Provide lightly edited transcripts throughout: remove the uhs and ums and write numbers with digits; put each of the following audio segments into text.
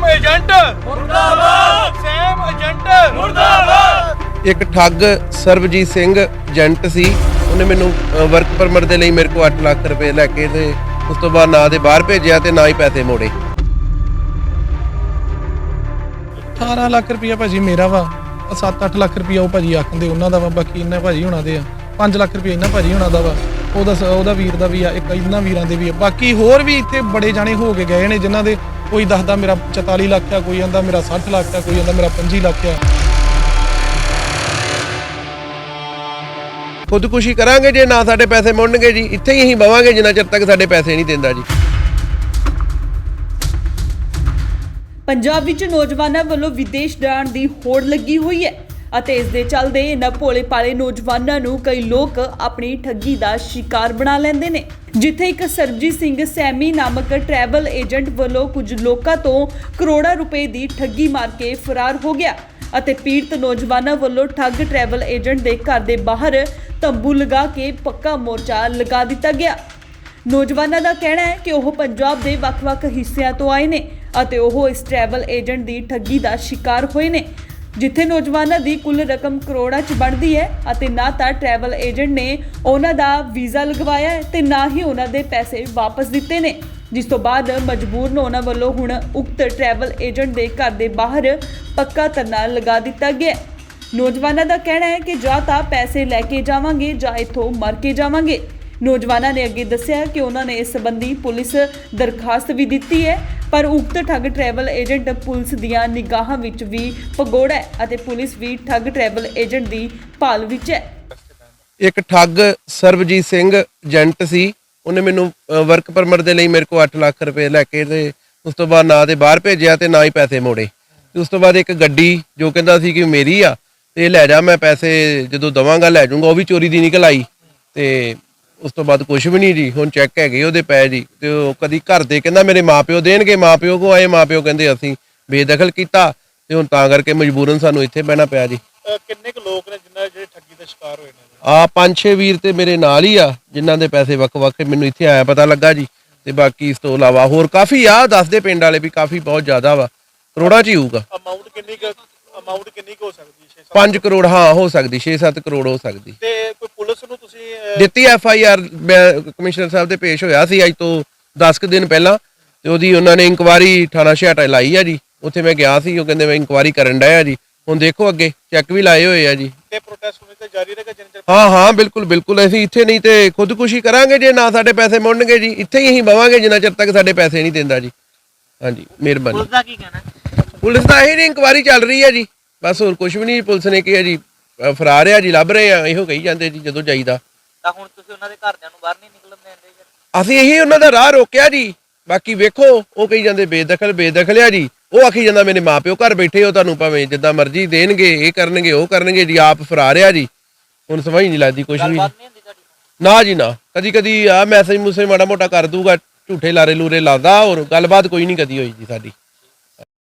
ਸੈਮ agent ਮੁਰਦਾਬਾਦ, ਸੈਮ agent ਮੁਰਦਾਬਾਦ। ਇੱਕ ਠੱਗ ਸਰਬਜੀਤ ਸਿੰਘ ਏਜੰਟ ਸੀ, ਉਹਨੇ ਮੈਨੂੰ ਵਰਕ ਪਰਮਿਟ ਦੇ ਲਈ ਮੇਰੇ ਕੋਲ 8 ਲੱਖ ਰੁਪਏ ਲੈ ਕੇ ਤੇ ਉਸ ਤੋਂ ਬਾਅਦ ਨਾ ਦੇ ਬਾਹਰ ਭੇਜਿਆ ਤੇ ਨਾ ਹੀ ਪੈਸੇ ਮੋੜੇ। 18 ਲੱਖ ਰੁਪਇਆ ਭਾਜੀ ਮੇਰਾ ਵਾ, 7-8 ਲੱਖ ਰੁਪਇਆ ਉਹ ਭਾਜੀ ਆਖਦੇ ਉਹਨਾਂ ਦਾ ਵਾ, ਬਾਕੀ ਇਹਨਾਂ ਭਾਜੀ ਹੋਣਾ ਦੇ ਆ 5 ਲੱਖ ਰੁਪਇਆ ਇਹਨਾਂ ਭਾਜੀ ਹੋਣਾ ਦਾ ਵਾ, ਉਹਦਾ ਵੀਰ ਦਾ ਵੀ ਆ, ਇੱਕ ਇਹਨਾਂ ਵੀਰਾਂ ਦੇ ਵੀ ਆ, ਬਾਕੀ ਹੋਰ ਵੀ ਇੱਥੇ ਬੜੇ ਜਾਣੇ ਹੋ ਕੇ ਗਏ ਨੇ ਜਿਨ੍ਹਾਂ ਦੇ ਕੋਈ ਦੱਸਦਾ ਮੇਰਾ 44 ਲੱਖ ਆ, ਕੋਈ ਕਹਿੰਦਾ ਮੇਰਾ 60 ਲੱਖ ਆ, ਕੋਈ ਕਹਿੰਦਾ ਮੇਰਾ 25 ਲੱਖ ਆ। ਖੁਦਕੁਸ਼ੀ ਕਰਾਂਗੇ ਜੇ ਨਾ ਸਾਡੇ ਪੈਸੇ ਮੁੜਨਗੇ ਜੀ, ਇੱਥੇ ਹੀ ਅਸੀਂ ਬਵਾਂਗੇ ਜਿੰਨਾ ਚਿਰ ਤੱਕ ਸਾਡੇ ਪੈਸੇ ਨਹੀਂ ਦਿੰਦਾ ਜੀ। ਪੰਜਾਬ ਵਿੱਚ ਨੌਜਵਾਨਾਂ ਵੱਲੋਂ ਵਿਦੇਸ਼ ਜਾਣ ਦੀ ਹੋੜ ਲੱਗੀ ਹੋਈ ਹੈ ਅਤੇ ਇਸ ਦੇ ਚੱਲਦੇ ਇਹਨਾਂ ਭੋਲੇ ਭਾਲੇ ਨੌਜਵਾਨਾਂ ਨੂੰ ਕਈ ਲੋਕ ਆਪਣੀ ਠੱਗੀ ਦਾ ਸ਼ਿਕਾਰ ਬਣਾ ਲੈਂਦੇ ਨੇ। ਜਿੱਥੇ ਇੱਕ ਸਰਬਜੀਤ ਸਿੰਘ ਸੈਮੀ ਨਾਮਕ ਟਰੈਵਲ ਏਜੰਟ ਵੱਲੋਂ ਕੁਝ ਲੋਕਾਂ ਤੋਂ ਕਰੋੜਾਂ ਰੁਪਏ ਦੀ ਠੱਗੀ ਮਾਰ ਕੇ ਫਰਾਰ ਹੋ ਗਿਆ ਅਤੇ ਪੀੜਤ ਨੌਜਵਾਨਾਂ ਵੱਲੋਂ ਠੱਗ ਟਰੈਵਲ ਏਜੰਟ ਦੇ ਘਰ ਦੇ ਬਾਹਰ ਤੰਬੂ ਲਗਾ ਕੇ ਪੱਕਾ ਮੋਰਚਾ ਲਗਾ ਦਿੱਤਾ ਗਿਆ। ਨੌਜਵਾਨਾਂ ਦਾ ਕਹਿਣਾ ਹੈ ਕਿ ਉਹ ਪੰਜਾਬ ਦੇ ਵੱਖ-ਵੱਖ ਹਿੱਸਿਆਂ ਤੋਂ ਆਏ ਨੇ ਅਤੇ ਉਹ ਇਸ ਟਰੈਵਲ ਏਜੰਟ ਦੀ ਠੱਗੀ ਦਾ ਸ਼ਿਕਾਰ ਹੋਏ ਨੇ, ਜਿੱਥੇ ਨੌਜਵਾਨਾਂ ਦੀ ਕੁੱਲ ਰਕਮ ਕਰੋੜਾਂ 'ਚ ਬਣਦੀ ਹੈ ਅਤੇ ਨਾ ਤਾਂ ਟਰੈਵਲ ਏਜੰਟ ਨੇ ਉਹਨਾਂ ਦਾ ਵੀਜ਼ਾ ਲਗਵਾਇਆ ਹੈ ਤੇ ਨਾ ਹੀ ਉਹਨਾਂ ਦੇ ਪੈਸੇ ਵਾਪਸ ਦਿੱਤੇ ਨੇ, ਜਿਸ ਤੋਂ ਬਾਅਦ ਮਜਬੂਰਨ ਉਹਨਾਂ ਵੱਲੋਂ ਹੁਣ ਉਕਤ ਟਰੈਵਲ ਏਜੰਟ ਦੇ ਘਰ ਦੇ ਬਾਹਰ ਪੱਕਾ ਧਰਨਾ ਲਗਾ ਦਿੱਤਾ ਗਿਆ। ਨੌਜਵਾਨਾਂ ਦਾ ਕਹਿਣਾ ਹੈ ਕਿ ਜਾਂ ਤਾਂ ਪੈਸੇ ਲੈ ਕੇ ਜਾਵਾਂਗੇ ਜਾਂ ਇੱਥੋਂ ਮਰ ਕੇ ਜਾਵਾਂਗੇ। ਨੌਜਵਾਨਾਂ ਨੇ ਅੱਗੇ ਦੱਸਿਆ ਕਿ ਉਹਨਾਂ ਨੇ ਇਸ ਸੰਬੰਧੀ ਪੁਲਿਸ ਦਰਖਾਸਤ ਵੀ ਦਿੱਤੀ ਹੈ, ਪਰ ਉਕਤ ਠੱਗ ਟਰੈਵਲ ਏਜੰਟ ਪੁਲਿਸ ਦੀਆਂ ਨਿਗਾਹਾਂ ਵਿੱਚ ਵੀ ਭਗੌੜਾ ਹੈ ਅਤੇ ਪੁਲਿਸ ਵੀ ਠੱਗ ਟਰੈਵਲ ਏਜੰਟ ਦੀ ਭਾਲ ਵਿੱਚ ਹੈ। ਇੱਕ ਠੱਗ ਸਰਬਜੀਤ ਸਿੰਘ ਏਜੰਟ ਸੀ, ਉਹਨੇ ਮੈਨੂੰ ਵਰਕ ਪਰਮਿਟ ਦੇ ਲਈ ਮੇਰੇ ਕੋਲ 8 ਲੱਖ ਰੁਪਏ ਲੈ ਕੇ ਤੇ ਉਸ ਤੋਂ ਬਾਅਦ ਨਾ ਦੇ ਬਾਹਰ ਭੇਜਿਆ ਤੇ ਨਾ ਹੀ ਪੈਸੇ ਮੋੜੇ। ਤੇ ਉਸ ਤੋਂ ਬਾਅਦ ਇੱਕ ਗੱਡੀ ਜੋ ਕਹਿੰਦਾ ਸੀ ਕਿ ਮੇਰੀ ਆ ਤੇ ਲੈ ਜਾ, ਮੈਂ ਪੈਸੇ ਜਦੋਂ ਦਵਾਂਗਾ ਲੈ ਜਾਊਂਗਾ, ਉਹ ਵੀ ਚੋਰੀ ਦੀ ਨਿਕਲ ਆਈ। ਤੇ ਉਸ ਤੋਂ ਬਾਅਦ ਕੁਝ ਵੀ ਨਹੀਂ ਜੀ, ਹੁਣ ਚੈੱਕ ਹੈਗੇ ਉਹਦੇ ਪੈ ਜੀ। ਤੇ ਉਹ ਕਦੀ ਘਰ ਦੇ ਕਹਿੰਦਾ ਮੇਰੇ ਮਾਪਿਓ ਦੇਣਗੇ, ਮਾਪਿਓ ਕੋ ਆਏ, ਮਾਪਿਓ ਕਹਿੰਦੇ ਅਸੀਂ ਬੇਦਖਲ ਕੀਤਾ ਤੇ ਹੁਣ ਤਾਂ ਕਰਕੇ ਮਜਬੂਰਨ ਸਾਨੂੰ ਇੱਥੇ ਬਹਿਣਾ ਪਿਆ ਜੀ। ਕਿੰਨੇ ਕੁ ਲੋਕ ਨੇ ਜਿਨ੍ਹਾਂ ਜਿਹੜੇ ਠੱਗੀ ਦਾ ਸ਼ਿਕਾਰ ਹੋਏ ਨੇ? 5-6 ਵੀਰ ਤੇ ਮੇਰੇ ਨਾਲ ਹੀ ਆ ਜਿਨ੍ਹਾਂ ਦੇ ਪੈਸੇ ਵੱਖ-ਵੱਖ ਮੈਨੂੰ ਇੱਥੇ ਆਇਆ ਪਤਾ ਲੱਗਾ ਜੀ। ਤੇ ਬਾਕੀ ਇਸ ਤੋਂ ਇਲਾਵਾ ਹੋਰ ਕਾਫੀ ਆ, ਦੱਸਦੇ ਪਿੰਡ ਵਾਲੇ ਵੀ ਕਾਫੀ ਬਹੁਤ ਜ਼ਿਆਦਾ ਵਾ, ਕਰੋੜਾਂ 'ਚ ਹੀ ਹੋਊਗਾ। ਅਮਾਉਂਟ ਕਿੰਨੀ ਕੁ ਹੋ ਸਕਦੀ? 5 ਕਰੋੜ ਹਾਂ ਹੋ ਸਕਦੀ, 6-7 ਕਰੋੜ ਹੋ ਸਕਦੀ। ਤੇ ਕੋਈ ਪੁਲਿਸ ਨੂੰ ਤੁਸੀਂ ਦਿੱਤੀ FIR ਕਮਿਸ਼ਨਰ ਸਾਹਿਬ ਦੇ ਪੇਸ਼ ਹੋਇਆ ਸੀ ਅੱਜ ਤੋਂ 10 ਕੁ ਦਿਨ ਪਹਿਲਾਂ, ਤੇ ਉਹਦੀ ਉਹਨਾਂ ਨੇ ਇਨਕੁਆਰੀ ਥਾਣਾ ਛਿਆਟਾ ਲਾਈ ਆ ਜੀ। ਉੱਥੇ ਮੈਂ ਗਿਆ ਸੀ, ਉਹ ਕਹਿੰਦੇ ਮੈਂ ਇਨਕੁਆਰੀ ਕਰਨ ਡਿਆ ਜੀ। ਹੁਣ ਦੇਖੋ ਅੱਗੇ ਚੈੱਕ ਵੀ ਲਾਏ ਹੋਏ ਆ ਜੀ। ਤੇ ਪ੍ਰੋਟੈਸਟ ਹੋਣੇ ਤੇ ਜਾਰੀ ਰਹੇਗਾ ਜਿੰਨੇ ਚਿਰ? ਹਾਂ ਬਿਲਕੁਲ ਬਿਲਕੁਲ, ਅਸੀਂ ਇੱਥੇ ਨਹੀਂ ਤੇ ਖੁਦਕੁਸ਼ੀ ਕਰਾਂਗੇ ਜੇ ਨਾ ਸਾਡੇ ਪੈਸੇ ਮੁੜਨਗੇ ਜੀ, ਇੱਥੇ ਹੀ ਅਸੀਂ ਬਵਾਂਗੇ ਜਿੰਨਾ ਚਿਰ ਤੱਕ ਸਾਡੇ ਪੈਸੇ ਨਹੀਂ ਦਿੰਦਾ ਜੀ। ਹਾਂਜੀ ਮਿਹਰਬਾਨੀ। ਪੁਲਿਸ ਦਾ ਕੀ ਕਹਿਣਾ? ਪੁਲਿਸ ਦਾ ਇਹੀ ਇਨਕੁਆਰੀ ਚੱਲ ਰਹੀ ਹੈ ਜੀ, ਬਸ ਹੋਰ ਕੁਝ ਵੀ ਨਹੀਂ। ਪੁਲਿਸ ਨੇ ਕਿਹਾ ਜੀ ਫਰਾਰ ਆ ਜੀ, ਲੱਭ ਰਹੇ ਆ, ਇਹੋ ਕਹੀ ਜਾਂਦੇ ਜੀ ਜਦੋਂ ਜਾਈਦਾ। ਤਾਂ ਹੁਣ ਤੁਸੀਂ ਉਹਨਾਂ ਦੇ ਘਰਦਿਆਂ ਨੂੰ ਬਾਹਰ ਨਹੀਂ ਨਿਕਲਣ ਦਿੰਦੇ? ਅਸੀਂ ਇਹੀ ਉਹਨਾਂ ਦਾ ਰਾਹ ਰੋਕਿਆ ਜੀ, ਬਾਕੀ ਵੇਖੋ ਉਹ ਕਹੀ ਜਾਂਦੇ ਬੇਦਖਲ ਆ ਜੀ। ਉਹ ਆਖੀ ਜਾਂਦਾ ਮੇਰੇ ਮਾਪਿਓ ਘਰ ਬੈਠੇ, ਉਹ ਤੁਹਾਨੂੰ ਭਾਵੇਂ ਜਿੱਦਾਂ ਮਰਜ਼ੀ ਦੇਣਗੇ, ਇਹ ਕਰਨਗੇ ਉਹ ਕਰਨਗੇ ਜੀ, ਆਪ ਫਰਾਰ ਆ ਜੀ। ਹੁਣ ਸਮਝ ਨਹੀਂ ਲੱਗਦੀ ਕੁਝ ਵੀ। ਨਾ ਜੀ ਨਾ, ਕਦੀ ਆ ਮੈਸੇਜ ਮੂਸੇਜ ਮਾੜਾ ਮੋਟਾ ਕਰ ਦੂਗਾ, ਝੂਠੇ ਲਾਰੇ ਲੂਰੇ ਲਾਦਾ, ਹੋਰ ਗੱਲਬਾਤ ਕੋਈ ਨਹੀਂ ਕਦੀ ਹੋਈ ਜੀ ਸਾਡੀ।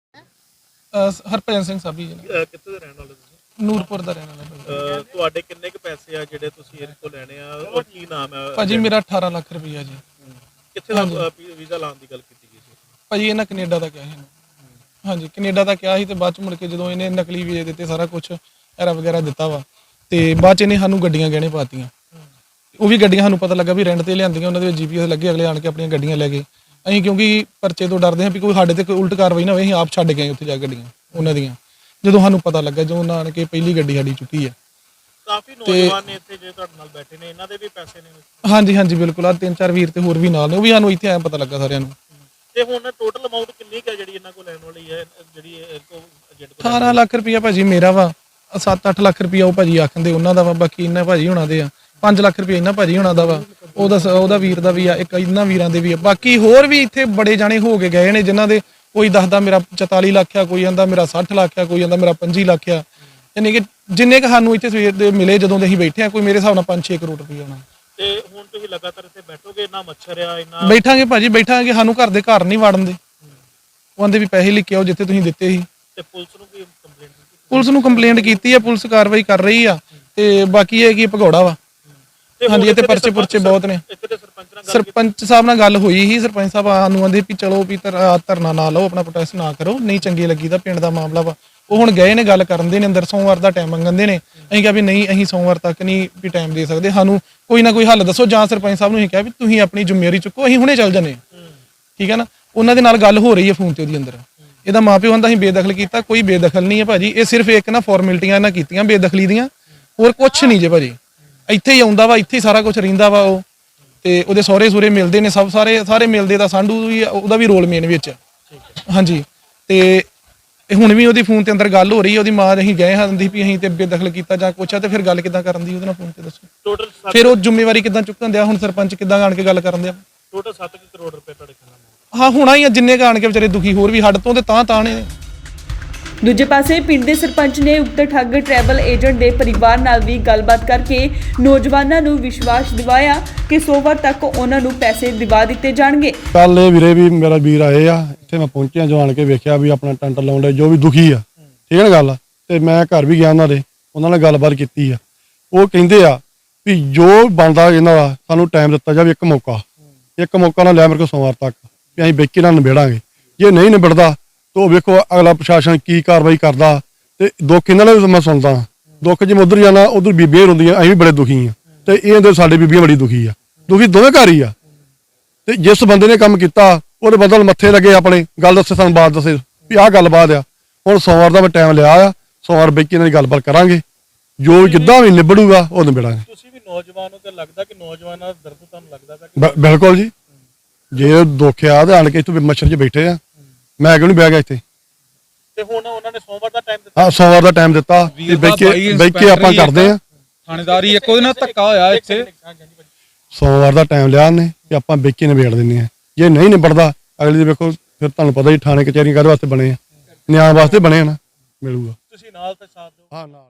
ਹਰਭਜਨ ਸਿੰਘ ਸਾਬੀ ਜੀ। ਕਿੱਥੇ ਦੇ ਰਹਿਣ ਵਾਲੇ ਤੁਸੀਂ? ਨੂਰਪੁਰ ਦਾ ਰਹਿਣ ਵਾਲਾ। ਤੁਹਾਡੇ ਕਿੰਨੇ ਕੁ ਪੈਸੇ ਆ ਜਿਹੜੇ ਤੁਸੀਂ ਇਹਦੇ ਕੋਲ ਲੈਣੇ ਆ, ਔਰ ਕੀ ਨਾਮ ਹੈ? ਭਾਜੀ ਮੇਰਾ 18 ਲੱਖ ਰੁਪਇਆ ਜੀ। ਕਿੱਥੇ ਦਾ ਵੀਜ਼ਾ ਲਾਉਣ ਦੀ ਗੱਲ ਕੀਤੀ ਗਈ ਸੀ? ਭਾਜੀ ਇਹਨਾਂ ਕੈਨੇਡਾ ਦਾ ਕਿਹਾ ਸੀ। ਹਾਂਜੀ ਕੈਨੇਡਾ ਦਾ ਕਿਹਾ ਸੀ ਤੇ ਬਾਅਦ ਚ ਮੁੜ ਕੇ ਜਦੋਂ ਇਹਨੇ ਨਕਲੀ ਵੀਜ਼ੇ ਦਿੱਤੇ, ਸਾਰਾ ਕੁਝ ਐਰਾ ਵਗੈਰਾ ਦਿੱਤਾ ਵਾ, ਤੇ ਬਾਅਦ ਚ ਇਹਨੇ ਸਾਨੂੰ ਗੱਡੀਆਂ ਗਹਿਣੇ ਪਾਤੀਆਂ। ਉਹ ਵੀ ਗੱਡੀਆਂ ਸਾਨੂੰ ਪਤਾ ਲੱਗਾ ਵੀ ਰੈਂਟ ਤੇ ਲਿਆਂਦੀਆਂ, ਉਹਨਾਂ ਦੇ GPS ਲੱਗੇ, ਅਗਲੇ ਆਣ ਕੇ ਆਪਣੀਆਂ ਗੱਡੀਆਂ ਲੈ ਗਏ। ਅਸੀਂ ਕਿਉਂਕਿ ਪਰਚੇ ਤੋਂ ਡਰਦੇ ਹਾਂ ਵੀ ਕੋਈ ਸਾਡੇ ਤੇ ਕੋਈ ਉਲਟ ਕਾਰਵਾਈ ਨਾ ਹੋਵੇ, ਅਸੀਂ ਆਪ ਛੱਡ ਗਏ ਉੱਥੇ ਜਾ ਗੱਡੀਆਂ ਉਹਨਾਂ ਦੀਆਂ। ਜਦੋਂ ਸਾਨੂੰ ਪਤਾ ਲੱਗਾ, ਜਦੋਂ ਉਹਨਾਂ ਆਣ ਕੇ ਪਹਿਲੀ ਗੱਡੀ ਸਾਡੀ ਚੁੱਕੀ ਹੈ। ਕਾਫੀ ਨੌਜਵਾਨ ਨੇ ਇੱਥੇ ਜੇ ਤੁਹਾਡੇ ਨਾਲ ਬੈਠੇ ਨੇ, ਇਹਨਾਂ ਦੇ ਵੀ ਪੈਸੇ ਨੇ? ਹਾਂਜੀ ਬਿਲਕੁਲ, ਆ 3-4 ਵੀਰ ਤੇ ਹੋਰ ਵੀ ਨਾਲ ਨੇ, ਉਹ ਵੀ ਸਾਨੂੰ ਇੱਥੇ ਆਇਆ ਪਤਾ ਲੱਗਾ ਸਾਰਿਆਂ ਨੂੰ। ਤੇ ਹੁਣ ਟੋਟਲ ਅਮਾਉਂਟ ਕਿੰਨੀ ਹੈ ਜਿਹੜੀ ਇਹਨਾਂ ਕੋਲ ਲੈਣ ਵਾਲੀ ਹੈ? ਜਿਹੜੀ 18 ਲੱਖ ਰੁਪਇਆ ਭਾਜੀ ਮੇਰਾ ਵਾ, 7-8 ਲੱਖ ਰੁਪਇਆ ਉਹ ਭਾਜੀ ਆਖਦੇ ਉਹਨਾਂ ਦਾ ਵਾ, ਬਾਕੀ ਇਹਨਾਂ ਭਾਜੀ ਹੋਣਾ ਦੇ ਆ 5 ਲੱਖ ਰੁਪਇਆ ਇਹਨਾਂ ਭਾਜੀ ਹੋਣਾ ਦਾ ਵਾ, ਉਹਦਾ ਵੀਰ ਦਾ ਵੀ ਆ, ਇੱਕ ਇਹਨਾਂ ਵੀਰਾਂ ਦੇ ਵੀ ਆ, ਬਾਕੀ ਹੋਰ ਵੀ ਇੱਥੇ ਬੜੇ ਜਾਣੇ ਹੋ ਕੇ ਗਏ ਨੇ ਜਿਨ੍ਹਾਂ ਦੇ ਕੋਈ ਦੱਸਦਾ ਮੇਰਾ 44 ਲੱਖ ਆ, ਕੋਈ ਕਹਿੰਦਾ ਮੇਰਾ 60 ਲੱਖ ਆ, ਕੋਈ ਕਹਿੰਦਾ ਮੇਰਾ 25 ਲੱਖ ਆ। ਯਾਨੀ ਕਿ ਜਿੰਨੇ ਕ ਸਾਨੂੰ ਇੱਥੇ ਸਵੇਰ ਦੇ ਮਿਲੇ ਜਦੋਂ ਦੇ ਅਸੀਂ ਬੈਠੇ ਆ, ਕੋਈ ਮੇਰੇ ਹਿਸਾਬ ਨਾਲ 5-6 ਕਰੋੜ ਰੁਪਇਆ ਹੋਣਾ। ਤੇ ਹੁਣ ਤੁਸੀਂ ਲਗਾਤਾਰ ਇੱਥੇ ਬੈਠੋਗੇ? ਇੰਨਾ ਮੱਛਰ ਆ, ਇੰਨਾ ਬੈਠਾਂਗੇ ਭਾਜੀ, ਬੈਠਾਂਗੇ। ਸਾਨੂੰ ਘਰ ਦੇ ਘਰ ਨਹੀਂ ਵੜਨ ਦੇ, ਉਹ ਆਂਦੇ ਵੀ ਪੈਸੇ ਲਿਖ ਕੇ ਆਓ ਜਿੱਥੇ ਤੁਸੀਂ ਦਿੱਤੇ ਸੀ। ਤੇ ਪੁਲਿਸ ਨੂੰ ਕੀ ਕੰਪਲੇਂਟ ਕੀਤੀ? ਪੁਲਿਸ ਨੂੰ ਕੰਪਲੇਂਟ ਕੀਤੀ ਆ, ਪੁਲਿਸ ਕਾਰਵਾਈ ਕਰ ਰਹੀ ਆ, ਤੇ ਬਾਕੀ ਇਹ ਕੀ ਭਗੌੜਾ ਵਾ। ਤੇ ਹਾਂਜੀ ਇੱਥੇ ਪਰਚੇ ਪੁਰਚੇ ਬਹੁਤ ਨੇ। ਇੱਥੇ ਦੇ ਸਰਪੰਚ ਨਾਲ ਗੱਲ ਸਰਪੰਚ ਸਾਹਿਬ ਨਾਲ ਗੱਲ ਹੋਈ ਸੀ, ਸਰਪੰਚ ਸਾਹਿਬ ਸਾਨੂੰ ਆਂਦੇ ਵੀ ਚਲੋ ਵੀ ਧਰਨਾ ਨਾ ਲਾਓ, ਆਪਣਾ ਪ੍ਰੋਟੈਸਟ ਨਾ ਕਰੋ, ਨਹੀਂ ਚੰਗੀ ਲੱਗੀ ਤਾਂ ਪਿੰਡ ਦਾ ਮਾਮਲਾ ਵਾ। ਉਹ ਹੁਣ ਗਏ ਨੇ ਗੱਲ ਕਰਨ ਦੇ ਨੇ ਅੰਦਰ, ਸੋਮਵਾਰ ਦਾ ਟਾਈਮ ਮੰਗਦੇ ਨੇ। ਅਸੀਂ ਕਿਹਾ ਵੀ ਨਹੀਂ, ਅਸੀਂ ਸੋਮਵਾਰ ਤੱਕ ਨਹੀਂ ਵੀ ਟਾਈਮ ਦੇ ਸਕਦੇ, ਸਾਨੂੰ ਕੋਈ ਨਾ ਕੋਈ ਹੱਲ ਦੱਸੋ। ਜਾਂ ਸਰਪੰਚ ਸਾਹਿਬ ਨੂੰ ਅਸੀਂ ਕਿਹਾ ਵੀ ਤੁਸੀਂ ਆਪਣੀ ਜ਼ਿੰਮੇਵਾਰੀ ਚੁੱਕੋ, ਅਸੀਂ ਹੁਣੇ ਚੱਲ ਜਾਂਦੇ ਹਾਂ। ਠੀਕ ਹੈ ਨਾ, ਉਹਨਾਂ ਦੇ ਨਾਲ ਗੱਲ ਹੋ ਰਹੀ ਹੈ ਫੋਨ ਤੇ ਉਹਦੀ ਅੰਦਰ। ਇਹਦਾ ਮਾਪਿਓ ਕਹਿੰਦਾ ਅਸੀਂ ਬੇਦਖਲ ਕੀਤਾ, ਕੋਈ ਬੇਦਖਲ ਨਹੀਂ ਹੈ ਭਾਜੀ, ਇਹ ਸਿਰਫ ਇੱਕ ਨਾ ਫਾਰਮੈਲਿਟੀਆਂ ਇਹਨਾਂ ਕੀਤੀਆਂ ਬੇਦਖਲੀ ਦੀਆਂ, ਹੋਰ ਕੁਛ ਨਹੀਂ ਜੇ ਭਾਜੀ। ਇੱਥੇ ਹੀ ਆਉਂਦਾ ਵਾ, ਇੱਥੇ ਹੀ ਸਾਰਾ ਕੁਝ ਰਹਿੰਦਾ ਵਾ ਉਹ, ਤੇ ਉਹਦੇ ਸਹੁਰੇ ਸੂਰੇ ਮਿਲਦੇ ਨੇ, ਸਭ ਸਾਰੇ ਮਿਲਦੇ ਤਾਂ ਸਾਂਢੂ ਵੀ ਉਹਦਾ ਵੀ ਰੋਲ ਮੇਨ ਵਿੱਚ। ਹਾਂਜੀ, ਤੇ ਹੁਣ ਵੀ ਉਹਦੀ ਫੋਨ ਤੇ ਅੰਦਰ ਗੱਲ ਹੋ ਰਹੀ ਹੈ। ਉਹਦੀ ਮਾਂ ਅਸੀਂ ਗਏ ਹਾਂ ਦੀ ਵੀ ਅਸੀਂ ਤੇ ਬੇਦਖਲ ਕੀਤਾ ਜਾਂ ਕੁਛ ਆ, ਤੇ ਫਿਰ ਗੱਲ ਕਿੱਦਾਂ ਕਰਨ ਦੀ ਉਹਦੇ ਨਾਲ ਫੋਨ ਤੇ ਦੱਸੋ। ਟੋਟਲ ਫਿਰ ਉਹ ਜ਼ਿੰਮੇਵਾਰੀ ਕਿੱਦਾਂ ਚੁੱਕਣ ਦਿਆ, ਹੁਣ ਸਰਪੰਚ ਕਿੱਦਾਂ ਆਣ ਕੇ ਗੱਲ ਕਰਨ ਦਿਆ। ਟੋਟਲ 7 ਕਰੋੜ ਰੁਪਏ ਤੁਹਾਡੇ ਖਿਲਾਫ। ਹਾਂ ਹੋਣਾ ਹੀ ਆ, ਜਿੰਨੇ ਆਣ ਕੇ ਵਿਚਾਰੇ ਦੁਖੀ ਹੋਰ ਵੀ ਹੱਦ ਤੋਂ ਤੇ ਤਾਂ ਨੇ। ਦੂਜੇ ਪਾਸੇ ਪਿੰਡ ਦੇ ਸਰਪੰਚ ਨੇ ਉਕਤ ਠੱਗ ਟਰੈਵਲ ਏਜੰਟ ਦੇ ਪਰਿਵਾਰ ਨਾਲ ਵੀ ਗੱਲਬਾਤ ਕਰਕੇ ਨੌਜਵਾਨਾਂ ਨੂੰ ਵਿਸ਼ਵਾਸ ਦਿਵਾਇਆ ਕਿ ਸੋਮਵਾਰ ਤੱਕ ਉਹਨਾਂ ਨੂੰ ਪੈਸੇ ਦਿਵਾ ਦਿੱਤੇ ਜਾਣਗੇ। ਕੱਲ ਇਹ ਵੀਰੇ ਵੀ ਮੇਰਾ ਵੀਰ ਆਏ ਆ, ਇੱਥੇ ਮੈਂ ਪਹੁੰਚਿਆ, ਜੋ ਆਣ ਕੇ ਵੇਖਿਆ ਵੀ ਆਪਣਾ ਟੈਂਟ ਲਾਉਂਦੇ ਜੋ ਵੀ ਦੁਖੀ ਆ। ਠੀਕ ਹੈ ਨਾ ਗੱਲ, ਤੇ ਮੈਂ ਘਰ ਵੀ ਗਿਆ ਉਹਨਾਂ ਨਾਲ ਗੱਲਬਾਤ ਕੀਤੀ ਆ। ਉਹ ਕਹਿੰਦੇ ਆ ਵੀ ਜੋ ਬਣਦਾ ਇਹਨਾਂ ਦਾ ਸਾਨੂੰ ਟਾਈਮ ਦਿੱਤਾ ਜਾਵੇ, ਇੱਕ ਮੌਕਾ ਨਾ ਲਿਆ ਮੇਰੇ ਕੋਲ ਸੋਮਵਾਰ ਤੱਕ, ਵੀ ਅਸੀਂ ਵੇਖੀ ਨਾਲ ਨਿਬੇੜਾਂਗੇ। ਜੇ ਨਹੀਂ ਨਿਬੜਦਾ ਤਾਂ ਵੇਖੋ ਅਗਲਾ ਪ੍ਰਸ਼ਾਸਨ ਕੀ ਕਾਰਵਾਈ ਕਰਦਾ। ਤੇ ਦੁੱਖ ਇਹਨਾਂ ਨਾਲ ਵੀ ਮੈਂ ਸੁਣਦਾ, ਦੁੱਖ ਜਿਵੇਂ ਉਧਰ ਜਾਣਾ ਉਧਰ ਬੀਬੀਆਂ ਹੁੰਦੀਆਂ, ਅਸੀਂ ਵੀ ਬੜੇ ਦੁਖੀ ਆ, ਤੇ ਇਹ ਅੰਦਰ ਸਾਡੇ ਬੀਬੀਆਂ ਬੜੀ ਦੁਖੀ ਆ, ਦੁਖੀ ਦੋਵੇਂ ਘਰ ਹੀ ਆ। ਤੇ ਜਿਸ ਬੰਦੇ ਨੇ ਕੰਮ ਕੀਤਾ ਉਹਦੇ ਬਦਲ ਮੱਥੇ ਲੱਗੇ ਆਪਣੇ, ਗੱਲ ਦੱਸੇ ਸਾਨੂੰ ਬਾਤ ਦੱਸੇ ਵੀ ਆਹ ਗੱਲਬਾਤ ਆ। ਹੁਣ ਸੋਮਵਾਰ ਦਾ ਮੈਂ ਟਾਈਮ ਲਿਆ ਆ, ਸੋਮਵਾਰ ਬੈਠ ਕੇ ਇਹਨਾਂ ਦੀ ਗੱਲਬਾਤ ਕਰਾਂਗੇ, ਜੋ ਜਿੱਦਾਂ ਵੀ ਨਿਬੜੂਗਾ ਉਹ ਨਿਬੜਾਂਗੇ। ਤੁਸੀਂ ਵੀ ਨੌਜਵਾਨ ਹੋ ਤੇ ਲੱਗਦਾ ਕਿ ਨੌਜਵਾਨਾਂ ਦਾ ਦਰਦ ਤੁਹਾਨੂੰ ਲੱਗਦਾ ਪਿਆ ਕਿ ਬਿਲਕੁਲ ਜੀ, ਜੇ ਦੁੱਖ ਆ ਤੇ ਆਣ ਕੇ ਇੱਥੇ ਮੱਛਰ 'ਚ ਬੈਠੇ ਆ, ਮੈਂ ਕਿਉਂ ਨਹੀਂ ਬਹਿ ਗਿਆ ਇੱਥੇ। ਤੇ ਹੁਣ ਉਹਨਾਂ ਨੇ ਸੋਮਵਾਰ ਦਾ ਟਾਈਮ ਦਿੱਤਾ। ਹਾਂ ਸੋਮਵਾਰ ਦਾ ਟਾਈਮ ਦਿੱਤਾ, ਬੈਠ ਕੇ ਆਪਾਂ ਕਰਦੇ ਆ। ਥਾਣੇਦਾਰੀ ਇੱਕ ਉਹਦੇ ਨਾਲ ਧੱਕਾ ਹੋਇਆ ਇੱਥੇ। ਸੋਮਵਾਰ ਦਾ ਟਾਈਮ ਲਿਆ ਉਹਨੇ ਕਿ ਆਪਾਂ ਵੇਖ ਕੇ ਨਿਬੇੜ ਦਿੰਦੇ ਆ। ਜੇ ਨਹੀਂ ਨਿਬੜਦਾ ਅਗਲੇ ਦੀ ਵੇਖੋ, ਫਿਰ ਤੁਹਾਨੂੰ ਪਤਾ ਹੀ ਥਾਣੇ ਕਚਹਿਰੀ ਕਾਹਦੇ ਵਾਸਤੇ ਬਣੇ ਆ, ਨਿਆਂ ਵਾਸਤੇ ਬਣੇ ਆ ਨਾ, ਮਿਲੂਗਾ। ਤੁਸੀਂ ਨਾਲ ਤੇ ਸਾਥ ਦਿਓ। ਹਾਂ ਨਾਲ।